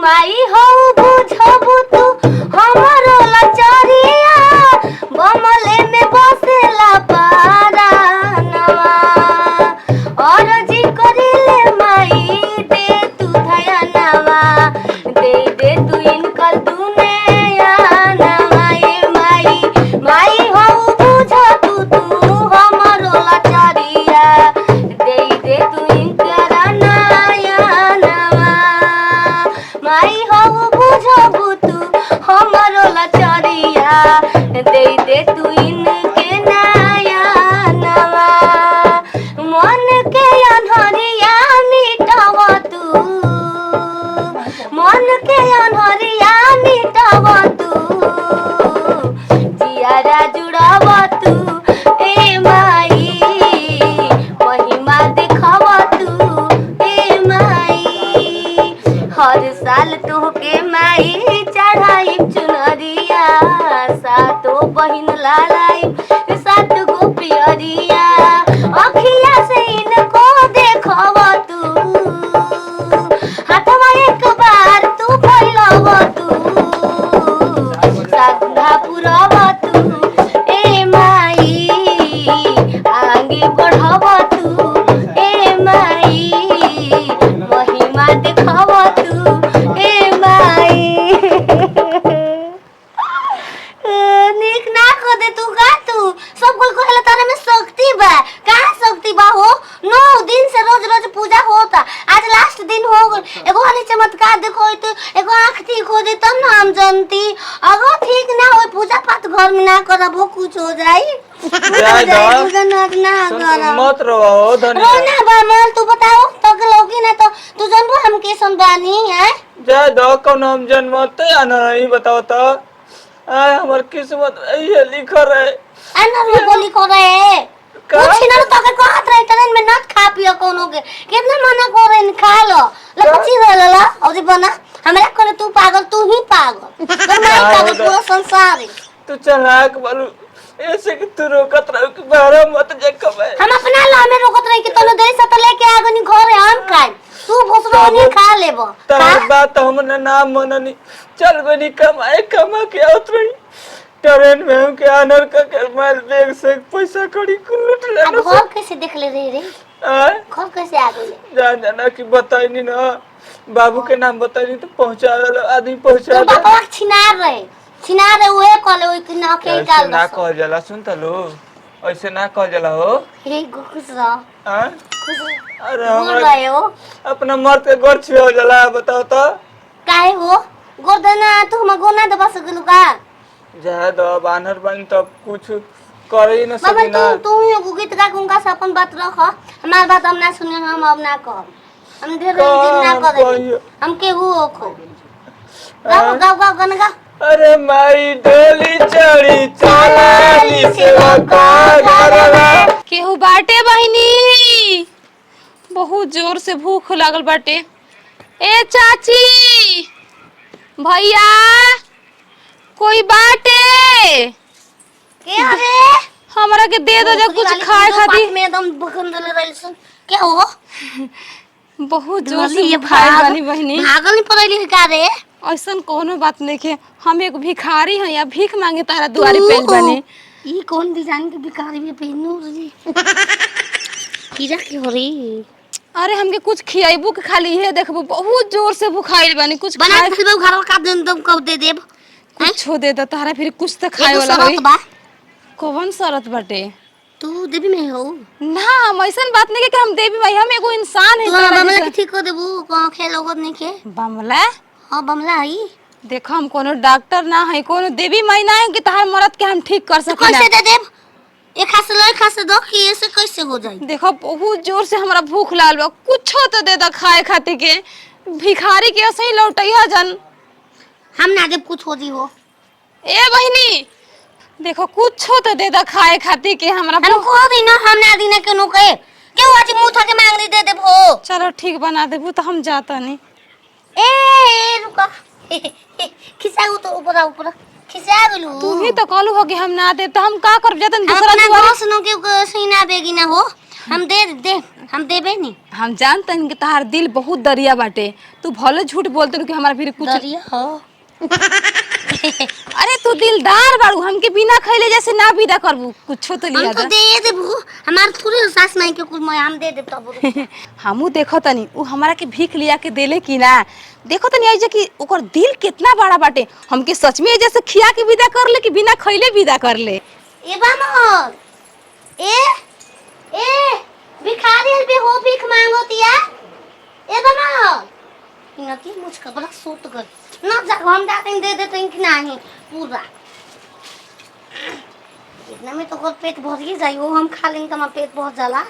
माई हो बुझबू तू हमरो लचरिया बमले में बसेला पारानवा और जी करिले माई दे तू धयनवा दे तू इनकर दुनिया नवा ए माई हो बुझबू तू हमरो लचरिया दे तू इनकर नयनवा माई हो बुझबू तू हमरो लचरिया दे तू इनके नयनवा मन के अनहरिया मिटाव तू मन के अनहरिया मिटाव तू जियारा जुड़ाव तू ए माई महिमा दिखाव तू ए माई हर साल तोहके माई चढ़ाई चुनरिया सातो बहिन लालाई सात गो पियरिया अखिया से इनको देखव तू हाथवा एक बार तू फैलव तू साधना पुरव तू ए माई आगे बढ़व तू ए माई महिमा देखव तू ए माई निक ना को दे तू का तू सब कोई कहला तारे में शक्ति बा कहां शक्ति बा हो 9 दिन से रोज रोज पूजा होता आज लास्ट दिन हो गल एगो हनी चमत्कार देखो तो एगो आंख ठीक हो दे तब ना हम जानती अगर ठीक ना होए पूजा पाठ घर में ना करबो कुछ हो जाई पूजा ना कर मत रो धन्यवाद रोना बा मन तू बताओ तो के लोगी ना तो तू जानबो हम के संबानी है जय दो कौन हम जन्मते आना नहीं बताओ तो हमार किस्मत ये लिखल है अन्ना रो बोली को रे कुछ ना तो के कहत रहे ट्रेन में न खा पियो कोनो के कितना मना करे न खा लो लपची रे ला और बना हमरा करे तू पागल तू ही पागल कर मैं पागल पूरा संसार है तू चलाक बालू ऐसे कि तू रोकत रहो कि बाहर मत जे कबे हम अपना ला में रोकत रही कि तोने दे से तो लेके आगनी घर हम खाए तू भोसरो नहीं खा लेबो तब बात हमने ना मननी चल बनी कमाए कमा के आवत रही ट्रेन में हम के आनर का के माल बैग से पैसा कड़ी कुल लूट ले अब घर कैसे देख ले रे घर कैसे आ गए जान जाना कि बताई नहीं ना बाबू के नाम बताई नहीं तो पहुंचा आदमी पहुंचा तो बाबा छिना रे ओए कले ओए कि ना के डाल ना कह जाला सुन त लो ऐसे ना कह जाला हो हे खुश रह हां खुश अरे बोल रहे हो अपना मर्द के गोर छुए जाला बताओ तो काहे हो गोदना तू हम गोना दबा सकलू का जा दो बानर बन तब कुछ करे ही न बाबा सकी ना तू ही गीत गा उनका से अपन बात रख हमार बात हम ना सुने हम अब ना कह हम ढेर दिन ना करे हम के हो खो गाओ गाओ गाओ गाना गा अरे माई डोली चढ़ी चलाली सेवा का घरवा केहू बाटे बहिनी बहुत जोर से भूख लागल बाटे ए चाची भैया कोई बाटे के अरे हमरा के दे दो जो कुछ खाए खाती में एकदम भखन दले रहलसन के हो बहुत जोर से खाए वाली बहिनी भागल नहीं पड़ैली का रे ऐसन कोनो बात नहीं के हम एक भिखारी हैं या भीख मांगे तारा दुआरे पे बने ई कौन डिजाइन के भिखारी भी पहनू रे कीड़ा के हो रे अरे हमके कुछ खियाइबू के खाली ये देखबो बहुत जोर से भूखाइल बानी कुछ बना के खिलबो घर का दिन तुम कब दे देब कुछ दे दो तारा फिर कुछ तो खाए वाला होई कौन शरत बाटे तू देवी में हो ना हम ऐसन बात नहीं कि हम देवी भाई हम एगो इंसान है तो बमला के ठीक कर देबू को खेलोगत नहीं के बमला हां बमला आई देखो हम कोनो डॉक्टर ना है कोनो देवी माई ना है कि तार मरद के हम ठीक कर सके कैसे दे देब एक हाथ ले खा से दो कि ऐसे कैसे हो जाए देखो बहुत जोर से हमरा भूख लागल बा कुछो तो दे द खाए खातिर के भिखारी के ऐसे ही लौटैया जन हम ना देब कुछ हो जी हो ए बहिनी देखो कुछो तो दे द खाए खातिर के हमरा हम को भी ना हम ना दीना के नो के क्यों आज मुंह था के मांगनी दे देब हो चलो ठीक बना देबू तो हम जाता नहीं ए रुका खिसाऊ तो ऊपर खिसा गेलू तू ही तो कहलू हो कि हम ना दे तो हम का करब जतन हम दूसरा अपना दुआरे घोष नो के सीना बेगी ना हो हम दे दे हम देबे नहीं। हम जानते हैं कि तहार दिल बहुत दरिया बाटे। तू भले झूठ बोलते रहो कि हमारा फिर कुछ दरिया हो। अरे तू दिलदार बाड़ू, हमके बिना खैले जैसे ना विदा करबू कुछो तो हम लिया तो दा। दे देबू, हमार थोड़ी सास नहीं के कुल मैं हम दे देब तब। हमू देखो तनी उ हमारा के भीख लिया के देले कि ना। देखो तनी आई जे कि ओकर दिल कितना बड़ा बाटे। हमके सच में जैसे खिया के विदा कर ले कि बिना खैले विदा कर ले। ए बामन ए भिखारी भी हो, भीख मांगोतिया। ए बामन इना की मुझ का बड़ा सोत गल ना जा, हम जाके दे देते हैं कि नहीं पूरा। इतना में तो पेट भर ही जाई, वो हम खा लेंगे तो हमारा पेट बहुत जाला।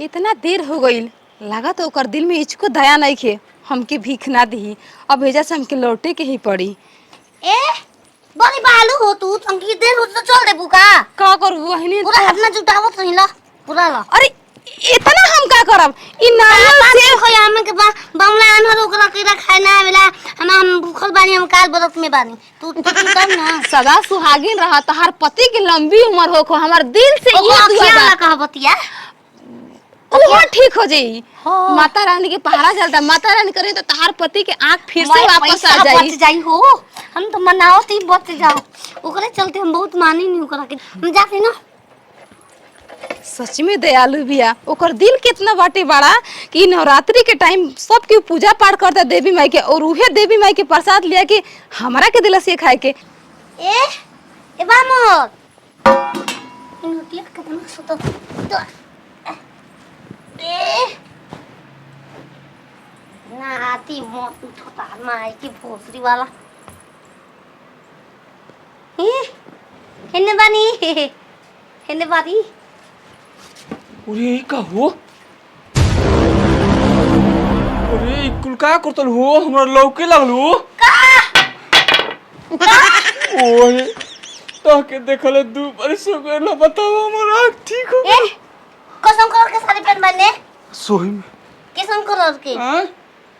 इतना देर हो गईल, लगा तो ओकर दिल में इचको दया नहीं खे हमके भीख ना दी। अब एजा से हमके लौटे के ही पड़ी। ए बड़ी बालू हो तू, अंकी देर हो तो चल दे बुका। का करू वहनी पूरा हाथ में जुटावत रही ला पूरा ला। अरे इतना हम का करब इ नारियल से खोया हम के बमला अनहर ओकरा केरा खाए ना आवेला। हम भूखल बानी, हम काल बरत में बानी। तू कर ना सदा सुहागिन रहा तहार पति की लंबी उम्र होखो। हमार दिल से ये दुआ बा ला कहबतिया ओहो ठीक हो जाई। हाँ। माता रानी के पहरा चलता, माता रानी करे तो तहार पति के आंख फिर से वापस आ जाई। बच जाई हो। हम तो मनावत ही बच जाओ, ओकरे चलते हम बहुत मानी नहीं ओकरा के। हम जाते ना सच में दयालु बिया। ओकर दिल कितना बाटे बड़ा कि नवरात्रि के टाइम सब के पूजा पाठ करता देवी माई के, और उहे देवी माई के प्रसाद लिया के हमरा के दिला से खाए के। ए बामोर इन रोटियां कितना सुतो तो ए ना आती मौत उठता माई की भोसरी वाला। हेने बानी हेने बारी। अरे ई का हो? अरे ई कुल का करतल हो? हमरा लौके लागलो। ओए ताके देखले दू बरस हो गए ना, बताओ हमरा ठीक हो गई। कसम कलर के साड़ी पहन बने सोही में किसन कलर के हां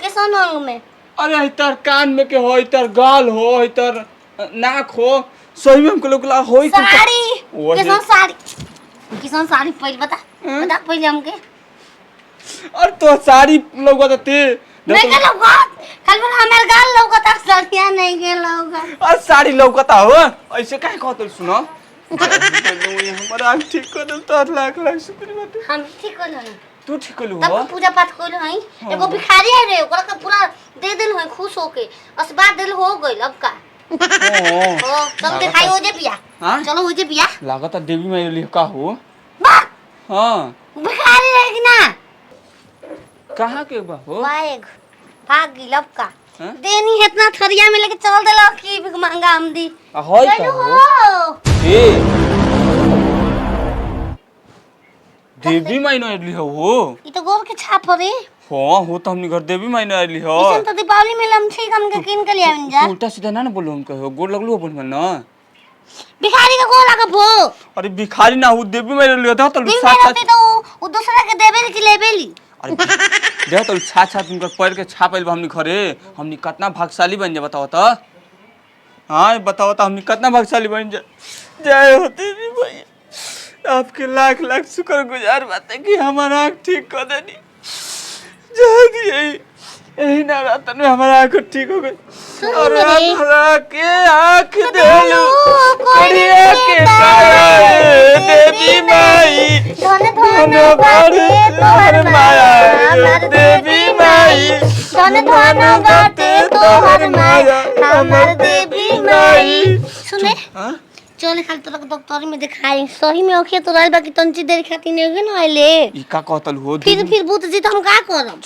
किसन रंग में। अरे इतर कान में के हो, इतर गाल हो, इतर नाक हो, सोही में हमको लोग ला होई कुल का- साड़ी किसन साड़ी पहले बता बता पहले हमके। और तो साड़ी लोग बताते नहीं के लौका कल पर हमार गाल लौका साड़ियां नहीं के लौका। और साड़ी लौकता हो ऐसे काहे कहत सुनो। हमरा आँख ठीक कर दे तो लाख लाख शुक्र बात। हम ठीक कर लेना तू ठीक कर तब हो। पूजा पाठ कर हई। एगो भिखारी है रे, ओकरा का पूरा दे देल है खुश होके, आशीर्वाद देल हो गइल। अब का ओ चल दिखाई हो जे पिया। हां चलो हो जे पिया। लागत देवी माई लिए का हो। बा हां भिखारी रहे कि ना कहां के बा हो? वाएग भाग गिल। अब का हाँ? देनी है इतना थरिया में लेके चल देला की भी महंगा हम दी। होय का चलो हो हो ए देवी माई न आइली हो। ई तो गोर के छाप रे। हां हो तो हमनी घर देवी माई न आइली हो। इसन तो दीपावली में लमछी हम के किन के ले आवन जा। उल्टा सीधा ना बोलो हम कहो गोड़ लगलू अपन मन ना। भिखारी का गोला का भो अरे भिखारी ना हो, देवी माई लियो था तो दिन में साथ रहती तो वो दूसरा के देबे की लेबेली। अरे देख तो छाछ छाछ उनकर पैर के छाप आइल बा हमनी घरे। हमनी कितना भाग्यशाली बन जा बताओ तो। हां बताओ तो हमनी कितना भाग्यशाली बन जा। जय हो देवी माई, आपके लाख लाख शुक्रगुजार बात है कि हमारा आँख ठीक कर देनी। जय दिए यही नवरात्र में हमारा आँख ठीक हो गई और हमरा के आँख देलू करिया के काया देवी माई। धन धन बाटे तोहर माया देवी माई, धन धन बाटे तोहर माया हमर देवी माई। सुने हां चल खाली तोरा डॉक्टर में दिखाई सही में ओखे तो रहल बा कि तंची देर खाती नहीं ना आइले। ई का कहतल हो। फिर भूत जी तो हम का करब।